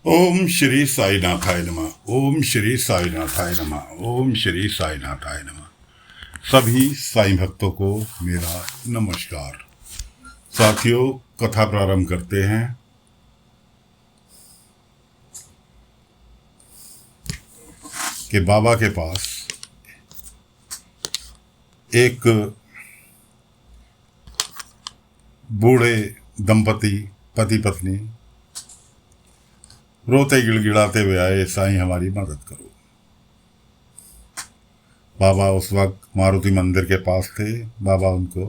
ओम श्री साईनाथाय नमः। ओम श्री साईनाथाय नमः। ओम श्री साईनाथाय नमः। सभी साईं भक्तों को मेरा नमस्कार। साथियों, कथा प्रारंभ करते हैं। कि बाबा के पास एक बूढ़े दंपति पति पत्नी रोते गिड़गिड़ाते हुए आए, साईं हमारी मदद करो। बाबा उस वक्त मारुति मंदिर के पास थे। बाबा उनको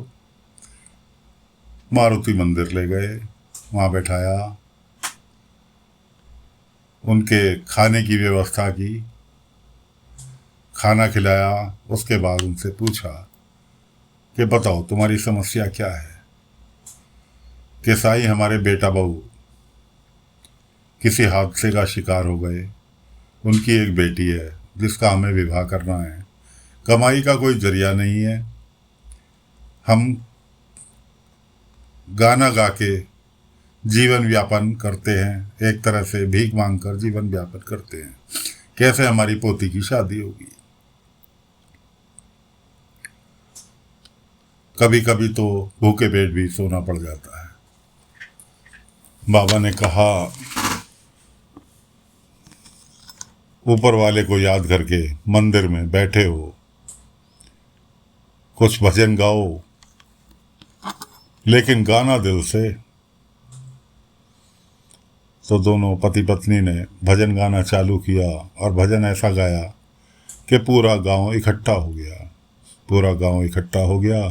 मारुति मंदिर ले गए, वहाँ बैठाया, उनके खाने की व्यवस्था की, खाना खिलाया। उसके बाद उनसे पूछा कि बताओ तुम्हारी समस्या क्या है। कि साईं हमारे बेटा बहू किसी हादसे का शिकार हो गए। उनकी एक बेटी है जिसका हमें विवाह करना है। कमाई का कोई जरिया नहीं है। हम गाना गा के जीवन व्यापन करते हैं, एक तरह से भीख मांगकर जीवन व्यापन करते हैं। कैसे हमारी पोती की शादी होगी। कभी कभी तो भूखे पेट भी सोना पड़ जाता है। बाबा ने कहा, ऊपर वाले को याद करके मंदिर में बैठे हो, कुछ भजन गाओ, लेकिन गाना दिल से। तो दोनों पति पत्नी ने भजन गाना चालू किया और भजन ऐसा गाया कि पूरा गांव इकट्ठा हो गया। पूरा गांव इकट्ठा हो गया।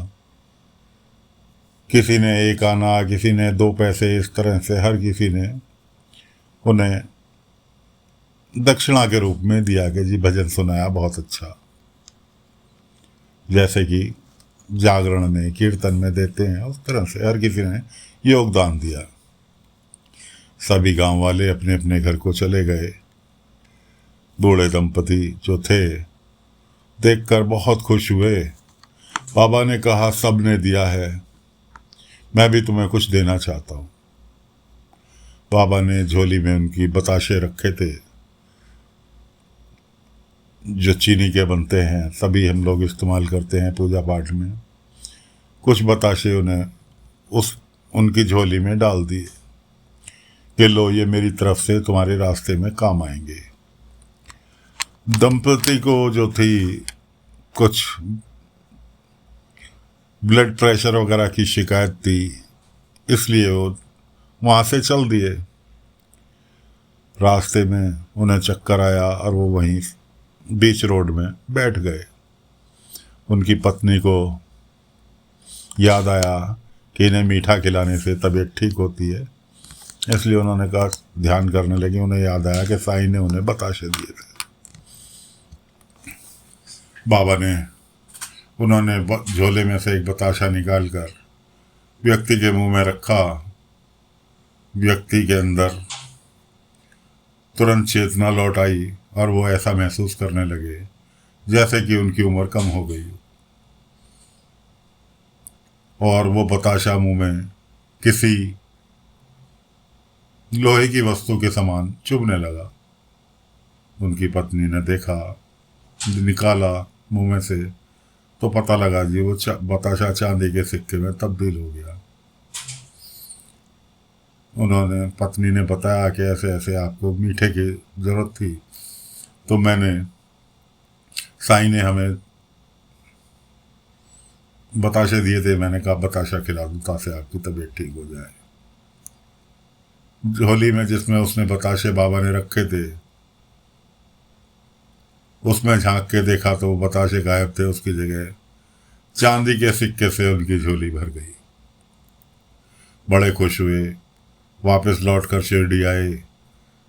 किसी ने एक आना, किसी ने 2 पैसे, इस तरह से हर किसी ने उन्हें दक्षिणा के रूप में दिया कि जी भजन सुनाया, बहुत अच्छा। जैसे कि जागरण में, कीर्तन में देते हैं, उस तरह से हर किसी ने योगदान दिया। सभी गांव वाले अपने अपने घर को चले गए। बूढ़े दंपति जो थे देखकर बहुत खुश हुए। बाबा ने कहा, सब ने दिया है, मैं भी तुम्हें कुछ देना चाहता हूँ। बाबा ने झोली में उनकी बताशे रखे थे जो चीनी के बनते हैं, सभी हम लोग इस्तेमाल करते हैं पूजा पाठ में। कुछ बताशे उन्हें उनकी झोली में डाल दिए कि लो, ये मेरी तरफ से तुम्हारे रास्ते में काम आएंगे। दंपति को जो थी कुछ ब्लड प्रेशर वगैरह की शिकायत थी, इसलिए वो वहाँ से चल दिए। रास्ते में उन्हें चक्कर आया और वो वहीं बीच रोड में बैठ गए। उनकी पत्नी को याद आया कि इन्हें मीठा खिलाने से तबीयत ठीक होती है, इसलिए उन्होंने कहा, ध्यान करने लगी। उन्हें याद आया कि साईं ने उन्हें बताशे दिए थे। बाबा ने उन्होंने झोले में से एक बताशा निकालकर व्यक्ति के मुंह में रखा। व्यक्ति के अंदर तुरंत चेतना लौट आई और वो ऐसा महसूस करने लगे जैसे कि उनकी उम्र कम हो गई और वो बताशा मुंह में किसी लोहे की वस्तु के समान चुभने लगा। उनकी पत्नी ने देखा, निकाला मुंह में से, तो पता लगा जी वो बताशा चांदी के सिक्के में तब्दील हो गया। उन्होंने, पत्नी ने बताया कि ऐसे ऐसे आपको मीठे की ज़रूरत थी, तो मैंने, साईं ने हमें बताशे दिए थे, मैंने कहा बताशा खिला दूँ ताकि आपकी तबीयत ठीक हो जाए। झोली में जिसमें उसने बताशे बाबा ने रखे थे, उसमें झांक के देखा तो वो बताशे गायब थे। उसकी जगह चांदी के सिक्के से उनकी झोली भर गई। बड़े खुश हुए, वापस लौटकर शिरडी आए,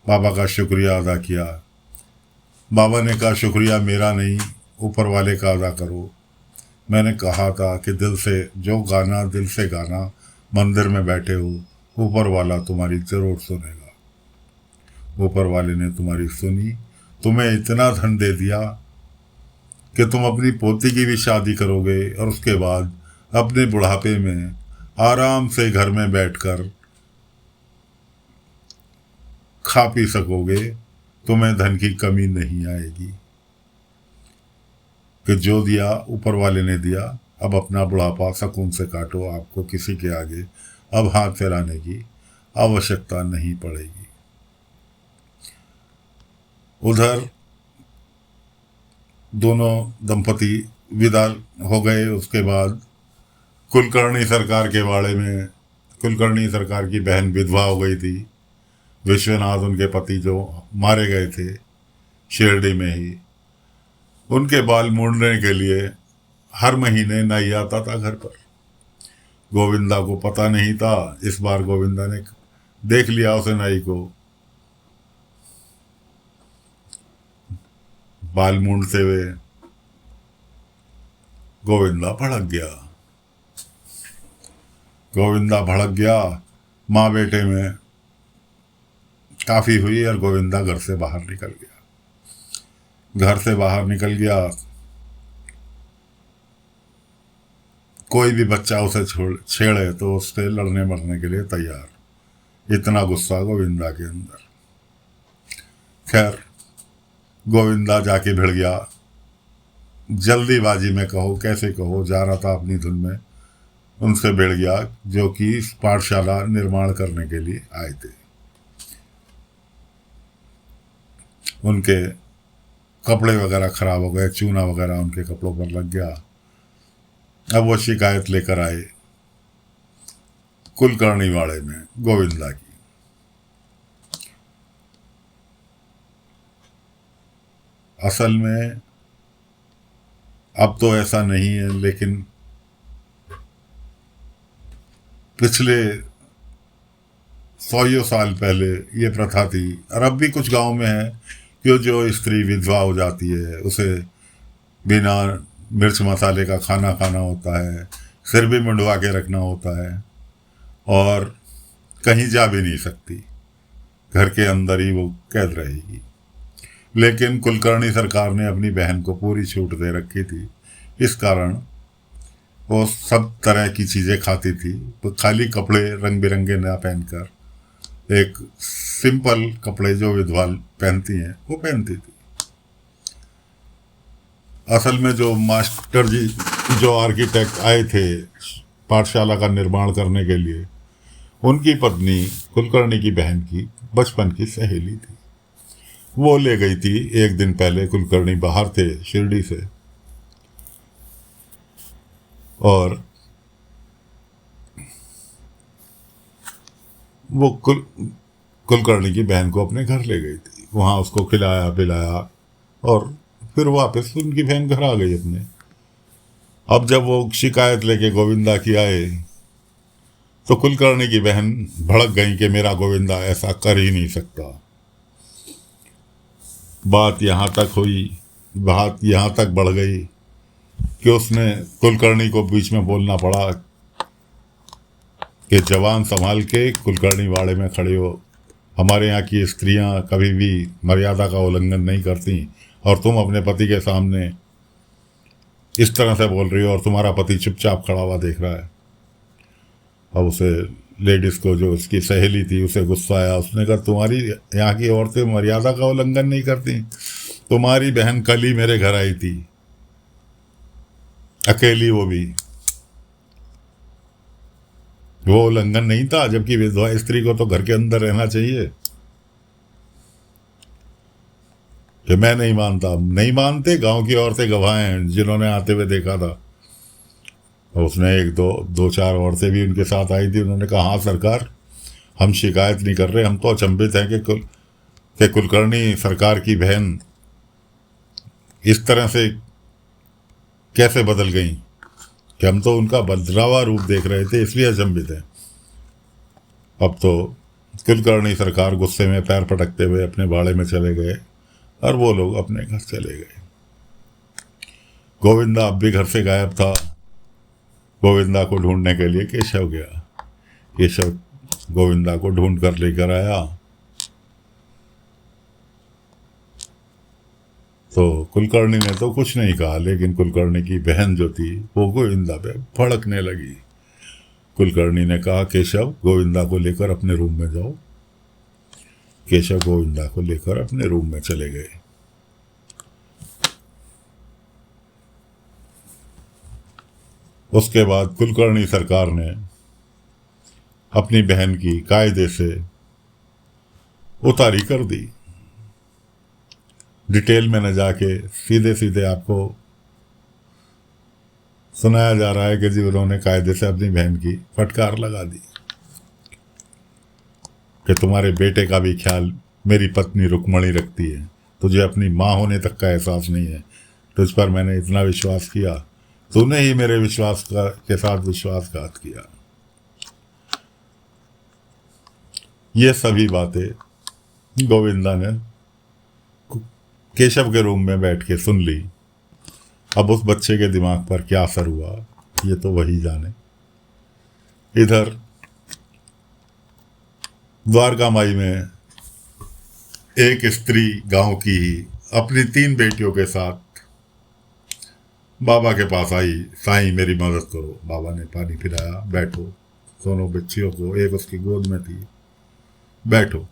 बाबा का शुक्रिया अदा किया। बाबा ने कहा, शुक्रिया मेरा नहीं, ऊपर वाले का अदा करो। मैंने कहा था कि दिल से जो गाना, दिल से गाना, मंदिर में बैठे हो, ऊपर वाला तुम्हारी ज़रूर सुनेगा। ऊपर वाले ने तुम्हारी सुनी, तुम्हें इतना धन दे दिया कि तुम अपनी पोती की भी शादी करोगे और उसके बाद अपने बुढ़ापे में आराम से घर में बैठकर खा पी सकोगे, तुम्हें धन की कमी नहीं आएगी। कि जो दिया ऊपर वाले ने दिया, अब अपना बुढ़ापा सुकून से काटो, आपको किसी के आगे अब हाथ फैलाने की आवश्यकता नहीं पड़ेगी। उधर दोनों दंपति विदा हो गए। उसके बाद कुलकर्णी सरकार के बारे में, कुलकर्णी सरकार की बहन विधवा हो गई थी। विश्वनाथ उनके पति जो मारे गए थे शिरडी में ही, उनके बाल मूंडने के लिए हर महीने नाई आता था घर पर। गोविंदा को पता नहीं था। इस बार गोविंदा ने देख लिया उसे नाई को बाल मूंडते हुए। गोविंदा भड़क गया। गोविंदा भड़क गया। माँ बेटे में काफी हुई और गोविंदा घर से बाहर निकल गया। घर से बाहर निकल गया। कोई भी बच्चा उसे छेड़े तो उससे लड़ने मरने के लिए तैयार। इतना गुस्सा गोविंदा के अंदर। खैर गोविंदा जाके भिड़ गया। जल्दीबाजी में कहो कैसे कहो, जा रहा था अपनी धुन में, उनसे भिड़ गया जो कि पाठशाला निर्माण करने के लिए आए थे। उनके कपड़े वगैरह खराब हो गए, चूना वगैरह उनके कपड़ों पर लग गया। अब वो शिकायत लेकर आए कुलकर्णी वाड़े में गोविंदा की। असल में अब तो ऐसा नहीं है, लेकिन पिछले 100 साल पहले ये प्रथा थी, और अब भी कुछ गांव में है कि जो स्त्री विधवा हो जाती है उसे बिना मिर्च मसाले का खाना खाना होता है, सिर भी मुंडवा के रखना होता है और कहीं जा भी नहीं सकती, घर के अंदर ही वो कैद रहेगी। लेकिन कुलकर्णी सरकार ने अपनी बहन को पूरी छूट दे रखी थी। इस कारण वो सब तरह की चीज़ें खाती थी, तो खाली कपड़े रंग बिरंगे ना पहनकर एक सिंपल कपड़े जो विधवा पहनती हैं वो पहनती थी। असल में जो मास्टर जी, जो आर्किटेक्ट आए थे पाठशाला का निर्माण करने के लिए, उनकी पत्नी कुलकर्णी की बहन की बचपन की सहेली थी। वो ले गई थी एक दिन पहले। कुलकर्णी बाहर थे शिरडी से, और वो कुलकर्णी की बहन को अपने घर ले गई थी। वहाँ उसको खिलाया पिलाया और फिर वापस उनकी बहन घर आ गई अपने। अब जब वो शिकायत लेके गोविंदा की आए तो कुलकर्णी की बहन भड़क गई कि मेरा गोविंदा ऐसा कर ही नहीं सकता। बात यहाँ तक हुई, बात यहाँ तक बढ़ गई कि उसने कुलकर्णी को बीच में बोलना पड़ा कि जवान संभाल के कुलकर्णी वाड़े में खड़े हो। हमारे यहाँ की स्त्रियाँ कभी भी मर्यादा का उल्लंघन नहीं करती, और तुम अपने पति के सामने इस तरह से बोल रही हो और तुम्हारा पति चुपचाप खड़ा हुआ देख रहा है। अब उसे लेडीज़ को, जो उसकी सहेली थी, उसे गुस्सा आया। उसने कहा तुम्हारी यहाँ की औरतें मर्यादा का उल्लंघन नहीं करती। तुम्हारी बहन कल ही मेरे घर आई थी, अकेली, वो उल्लंघन नहीं था, जबकि विधवा स्त्री को तो घर के अंदर रहना चाहिए। कि मैं नहीं मानता। नहीं मानते, गांव की औरतें गवाह हैं जिन्होंने आते हुए देखा था। और उसने दो चार औरतें भी उनके साथ आई थी। उन्होंने कहा हाँ सरकार, हम शिकायत नहीं कर रहे, हम तो अचंभित हैं कि कुलकर्णी सरकार की बहन इस तरह से कैसे बदल गई, कि हम तो उनका बदलावा रूप देख रहे थे, इसलिए अचंभित हैं। अब तो कुलकर्णी सरकार गुस्से में पैर पटकते हुए अपने बाड़े में चले गए और वो लोग अपने घर चले गए। गोविंदा अब भी घर से गायब था। गोविंदा को ढूंढने के लिए केशव गया। केशव गोविंदा को ढूंढ कर लेकर आया तो कुलकर्णी ने तो कुछ नहीं कहा, लेकिन कुलकर्णी की बहन जो थी वो गोविंदा पे भड़कने लगी। कुलकर्णी ने कहा केशव, गोविंदा को लेकर अपने रूम में जाओ। केशव गोविंदा को लेकर अपने रूम में चले गए। उसके बाद कुलकर्णी सरकार ने अपनी बहन की कायदे से उतारी कर दी। डिटेल में न जाके सीधे सीधे आपको सुनाया जा रहा है कि जी उन्होंने कायदे से अपनी बहन की फटकार लगा दी कि तुम्हारे बेटे का भी ख्याल मेरी पत्नी रुक्मणी रखती है, तुझे अपनी माँ होने तक का एहसास नहीं है, तुझ पर मैंने इतना विश्वास किया, तूने ही मेरे विश्वास के साथ विश्वासघात किया। ये सभी बातें गोविंदा ने केशव के रूम में बैठ के सुन ली। अब उस बच्चे के दिमाग पर क्या असर हुआ ये तो वही जाने। इधर द्वारका माई में एक स्त्री गांव की ही अपनी 3 बेटियों के साथ बाबा के पास आई। साईं मेरी मदद करो। बाबा ने पानी पिलाया, बैठो। दोनों बच्चियों को, एक उसकी गोद में थी, बैठो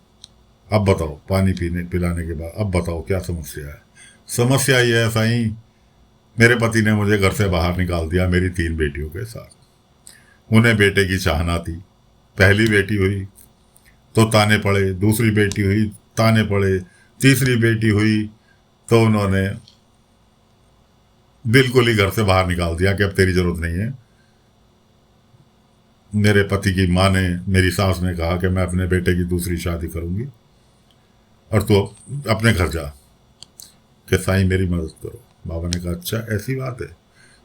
अब बताओ, पानी पिलाने के बाद अब बताओ क्या समस्या है। समस्या ये है साईं, मेरे पति ने मुझे घर से बाहर निकाल दिया मेरी 3 बेटियों के साथ। उन्हें बेटे की चाहना थी। पहली बेटी हुई तो ताने पड़े, दूसरी बेटी हुई ताने पड़े, तीसरी बेटी हुई तो उन्होंने बिल्कुल ही घर से बाहर निकाल दिया कि अब तेरी जरूरत नहीं है। मेरे पति की माँ ने, मेरी सास ने कहा कि मैं अपने बेटे की दूसरी शादी करूंगी और तू अपने घर जा, कि साईं मेरी मदद करो। बाबा ने कहा अच्छा ऐसी बात है,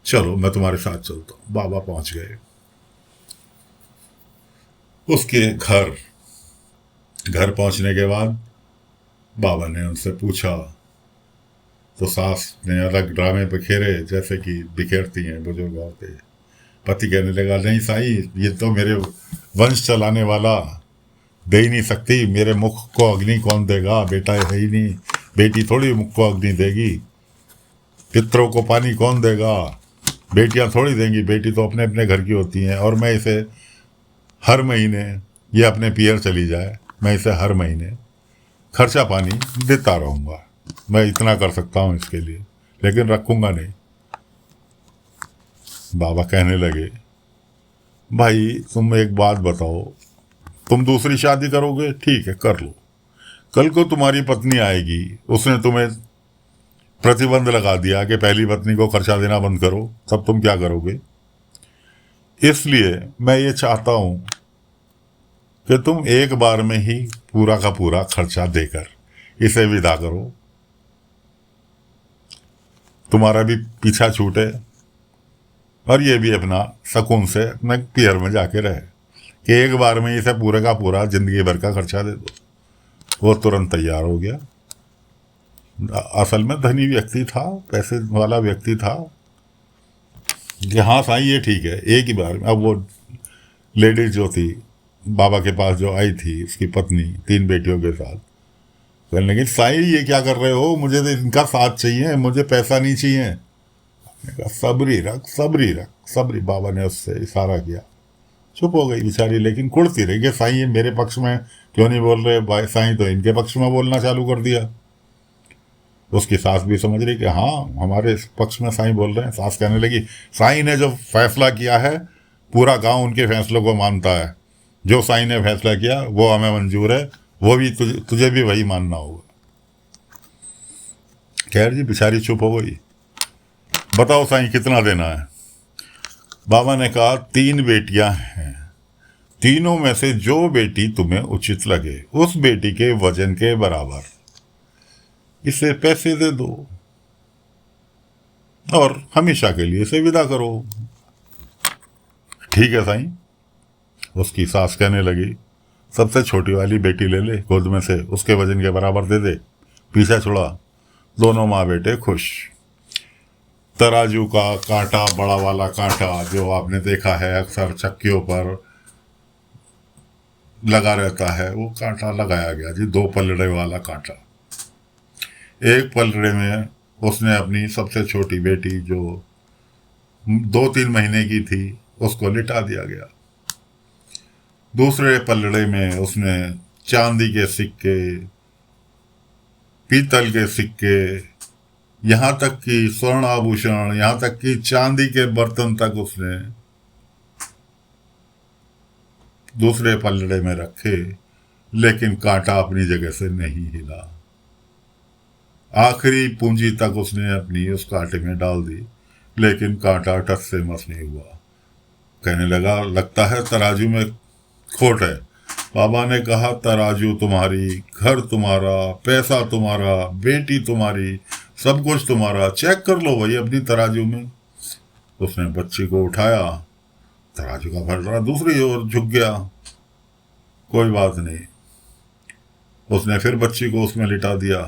चलो मैं तुम्हारे साथ चलता हूँ। बाबा पहुंच गए उसके घर पहुंचने के बाद बाबा ने उनसे पूछा तो सास ने अलग ड्रामे बिखेरे जैसे कि बिखेरती हैं बुजुर्ग औरतें। पति कहने लगा नहीं साईं, ये तो मेरे वंश चलाने वाला दे ही नहीं सकती, मेरे मुख को अग्नि कौन देगा, बेटा है ही नहीं, बेटी थोड़ी मुख को अग्नि देगी, पितरों को पानी कौन देगा, बेटियां थोड़ी देंगी, बेटी तो अपने अपने घर की होती हैं। और मैं इसे हर महीने, ये अपने पियर चली जाए, मैं इसे हर महीने खर्चा पानी देता रहूँगा, मैं इतना कर सकता हूँ इसके लिए, लेकिन रखूँगा नहीं। बाबा कहने लगे भाई तुम एक बात बताओ, तुम दूसरी शादी करोगे ठीक है कर लो, कल को तुम्हारी पत्नी आएगी, उसने तुम्हें प्रतिबंध लगा दिया कि पहली पत्नी को खर्चा देना बंद करो, तब तुम क्या करोगे। इसलिए मैं ये चाहता हूं कि तुम एक बार में ही पूरा का पूरा खर्चा देकर इसे विदा करो, तुम्हारा भी पीछा छूटे और ये भी अपना सुकून से अपने पियर में जाके रहे, कि एक बार में इसे पूरे का पूरा जिंदगी भर का खर्चा दे दो। वो तुरंत तैयार हो गया। असल में धनी व्यक्ति था, पैसे वाला व्यक्ति था कि हाँ साईं ये ठीक है एक ही बार में। अब वो लेडीज जो थी बाबा के पास जो आई थी, उसकी पत्नी 3 बेटियों के साथ, कहने लगी साईं ये क्या कर रहे हो, मुझे तो इनका साथ चाहिए, मुझे पैसा नहीं चाहिए। मैंने कहा सबरी रख सबरी रख सबरी। बाबा ने उससे इशारा किया, चुप हो गई बेचारी, लेकिन कुड़ती रही कि साईं ये मेरे पक्ष में क्यों नहीं बोल रहे, भाई साईं तो इनके पक्ष में बोलना चालू कर दिया। उसकी सास भी समझ रही कि हाँ हमारे पक्ष में साईं बोल रहे हैं। सास कहने लगी साईं ने जो फैसला किया है पूरा गांव उनके फैसलों को मानता है, जो साईं ने फैसला किया वो हमें मंजूर है, वो भी तुझे भी वही मानना होगा। खैर जी बेचारी चुप हो गई। बताओ साईं कितना देना है। बाबा ने कहा 3 बेटियां हैं, तीनों में से जो बेटी तुम्हें उचित लगे उस बेटी के वजन के बराबर इसे पैसे दे दो और हमेशा के लिए इसे विदा करो। ठीक है साईं। उसकी सास कहने लगी सबसे छोटी वाली बेटी ले ले गोद में से, उसके वजन के बराबर दे दे, पीछा छुड़ा। दोनों माँ बेटे खुश। तराजू का कांटा, बड़ा वाला कांटा जो आपने देखा है अक्सर चक्कियों पर लगा रहता है, वो कांटा लगाया गया जी, 2 पलड़े वाला कांटा। एक पलड़े में उसने अपनी सबसे छोटी बेटी जो 2-3 महीने की थी उसको लिटा दिया गया। दूसरे पलड़े में उसने चांदी के सिक्के, पीतल के सिक्के, यहाँ तक कि स्वर्ण आभूषण, यहाँ तक कि चांदी के बर्तन तक उसने दूसरे पलड़े में रखे, लेकिन कांटा अपनी जगह से नहीं हिला। आखिरी पूंजी तक उसने अपनी उस कांटे में डाल दी, लेकिन कांटा टस से मस नहीं हुआ। कहने लगा, लगता है तराजू में खोट है। बाबा ने कहा, तराजू तुम्हारी, घर तुम्हारा, पैसा तुम्हारा, बेटी तुम्हारी, सब कुछ तुम्हारा, चेक कर लो भाई अपनी तराजू में। उसने बच्ची को उठाया, तराजू का भरना दूसरी ओर झुक गया। कोई बात नहीं, उसने फिर बच्ची को उसमें लिटा दिया।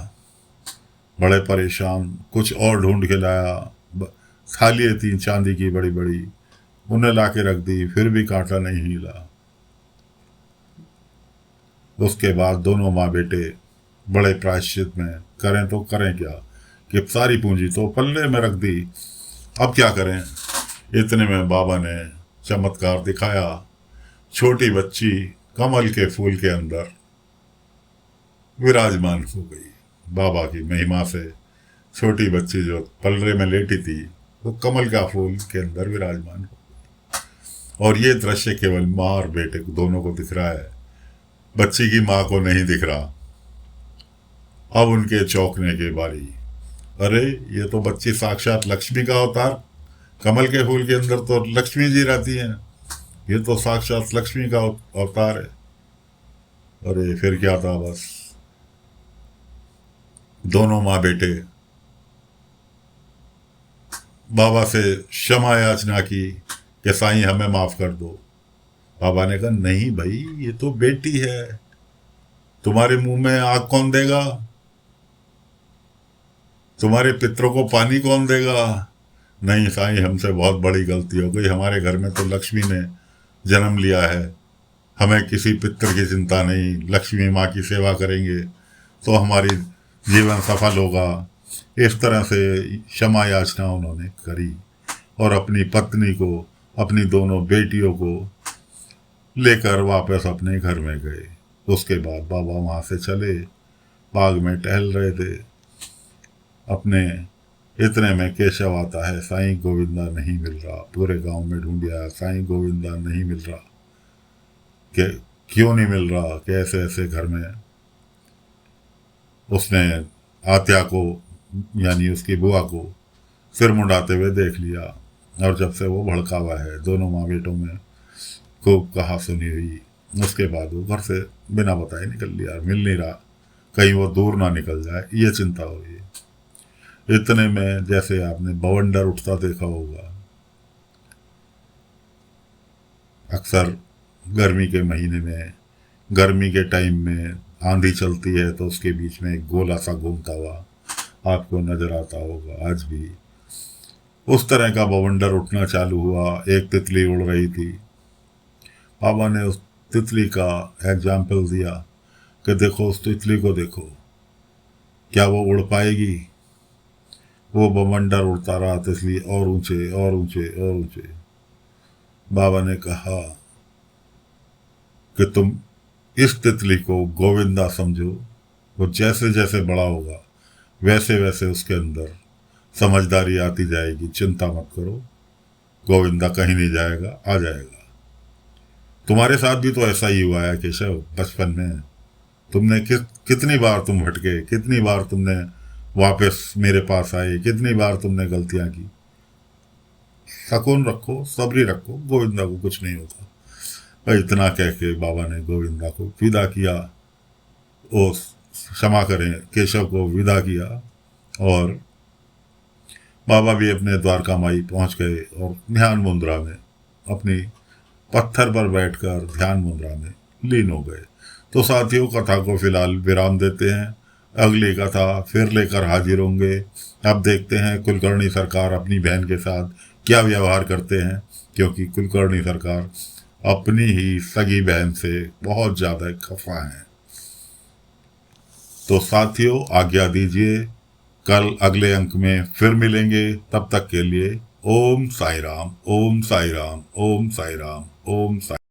बड़े परेशान कुछ और ढूंढ के लाया, थालियाँ थी चांदी की बड़ी बड़ी, उन्हें ला के रख दी, फिर भी कांटा नहीं हिला। उसके बाद दोनों माँ बेटे बड़े प्रायश्चित में, करें तो करें क्या, कि सारी पूंजी तो पल्ले में रख दी, अब क्या करें। इतने में बाबा ने चमत्कार दिखाया। छोटी बच्ची कमल के फूल के अंदर विराजमान हो गई। बाबा की महिमा से छोटी बच्ची जो पलरे में लेटी थी, वो कमल का फूल के अंदर विराजमान हो गई। और ये दृश्य केवल माँ और बेटे को दोनों को दिख रहा है, बच्ची की माँ को नहीं दिख रहा। अब उनके चौंकने की बारी। अरे ये तो बच्ची साक्षात लक्ष्मी का अवतार, कमल के फूल के अंदर तो लक्ष्मी जी रहती हैं, ये तो साक्षात लक्ष्मी का अवतार है। अरे फिर क्या था, बस दोनों माँ बेटे बाबा से क्षमा याचना की कि साईं हमें माफ कर दो। बाबा ने कहा, नहीं भाई, ये तो बेटी है, तुम्हारे मुंह में आग कौन देगा, तुम्हारे पितरों को पानी कौन देगा। नहीं साईं, हमसे बहुत बड़ी गलती हो गई, हमारे घर में तो लक्ष्मी ने जन्म लिया है, हमें किसी पितर की चिंता नहीं, लक्ष्मी माँ की सेवा करेंगे तो हमारी जीवन सफल होगा। इस तरह से क्षमा याचना उन्होंने करी और अपनी पत्नी को, अपनी दोनों बेटियों को लेकर वापस अपने घर में गए। उसके बाद बाबा वहाँ से चले, बाग में टहल रहे थे अपने। इतने में केशव आता है, साईं गोविंदा नहीं मिल रहा, पूरे गांव में ढूंढिया, साईं गोविंदा नहीं मिल रहा। कि क्यों नहीं मिल रहा, कि ऐसे ऐसे घर में। उसने आत्या को, यानी उसकी बुआ को सिर मुंडाते हुए देख लिया, और जब से वो भड़का हुआ है, दोनों माँ बेटों में खूब कहा सुनी हुई। उसके बाद वो घर से बिना बताए निकल लिया, मिल नहीं रहा, कहीं वो दूर ना निकल जाए, ये चिंता हुई। इतने में जैसे आपने बवंडर उठता देखा होगा, अक्सर गर्मी के महीने में, गर्मी के टाइम में आंधी चलती है तो उसके बीच में एक गोला सा घूमता हुआ आपको नजर आता होगा। आज भी उस तरह का बवंडर उठना चालू हुआ। एक तितली उड़ रही थी। बाबा ने उस तितली का एग्जाम्पल दिया कि देखो उस तितली को देखो, क्या वो उड़ पाएगी। वो बवंडर उड़ता रहा, तितली और ऊंचे और ऊंचे और ऊंचे। बाबा ने कहा कि तुम इस तितली को गोविंदा समझो, वो जैसे जैसे बड़ा होगा वैसे वैसे उसके अंदर समझदारी आती जाएगी, चिंता मत करो, गोविंदा कहीं नहीं जाएगा, आ जाएगा। तुम्हारे साथ भी तो ऐसा ही हुआ है केशव, बचपन में तुमने कितनी बार तुम भटके, कितनी बार तुमने वापस मेरे पास आए, कितनी बार तुमने गलतियां की। सकून रखो, सब्री रखो, गोविंदा को कुछ नहीं होता। इतना कह के बाबा ने गोविंदा को विदा किया, ओ क्षमा करें, केशव को विदा किया, और बाबा भी अपने द्वारका माई पहुंच गए और ध्यान मुद्रा में, अपनी पत्थर पर बैठकर ध्यान मुद्रा में लीन हो गए। तो साथियों, कथा को फिलहाल विराम देते हैं, अगली कथा फिर लेकर हाजिर होंगे। अब देखते हैं कुलकर्णी सरकार अपनी बहन के साथ क्या व्यवहार करते हैं, क्योंकि कुलकर्णी सरकार अपनी ही सगी बहन से बहुत ज़्यादा खफा हैं। तो साथियों, आज्ञा दीजिए, कल अगले अंक में फिर मिलेंगे। तब तक के लिए ओम साई राम, ओम साई राम, ओम साई राम, ओम साई।